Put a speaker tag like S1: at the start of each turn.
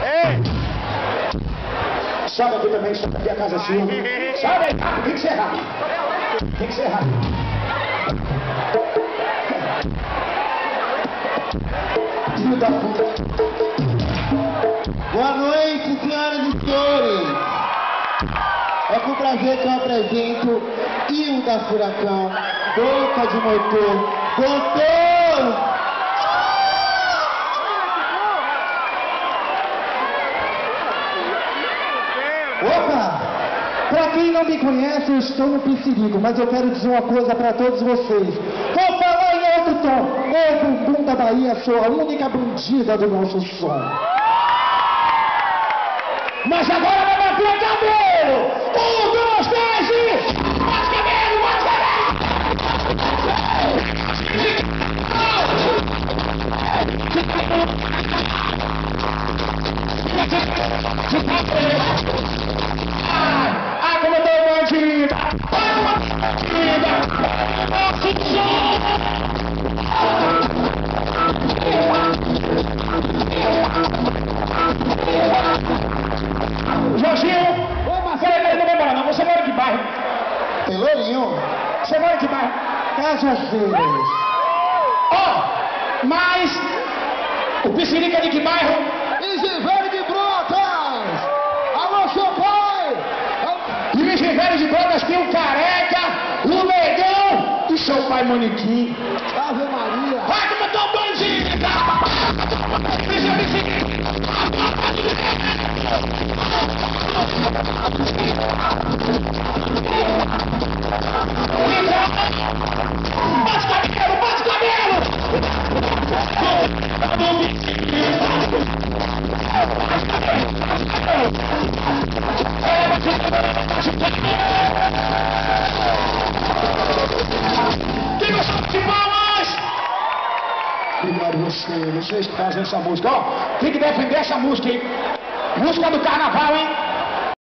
S1: Ei!
S2: Sobe aqui também, sobe aqui, a casa é sua. Sobe aí, rápido, tem que ser rápido. Tem que ser rápido. Filho da puta.
S3: Boa noite, senhoras e senhores. É com prazer que eu apresento Hilda Furacão, boca de motor, doutor! Opa! Pra quem não me conhece, eu estou no Piscirico, mas eu quero dizer uma coisa pra todos vocês. Vou falar em outro tom. Eu, bumbum da Bahia, sou a única bandida do nosso som. Mas agora vai bater o cabelo! 1, 2, 3 e... Bate cabelo, bate cabelo! Ai, como eu tô bandida! Ai, como eu tô bandida! Nosso som! Jorginho, peraí, não vai embora não, você mora em que bairro? Pelourinho.
S2: Você mora em que bairro?
S3: Cajazeiras.
S2: Ó, mas o Piscirica é de que bairro?
S3: Engenheiro de Brotas! Alô, seu pai!
S2: E o Engenheiro de Brotas tem o Careca, o Negão e seu pai Manequim.
S3: Ave Maria!
S2: Vai que eu tô bandida! Bate cabelo, bate cabelo! Quem gostou de palmas? Obrigado vocês que fazem essa música. Ó, tem que defender essa música, hein? Música do carnaval, hein?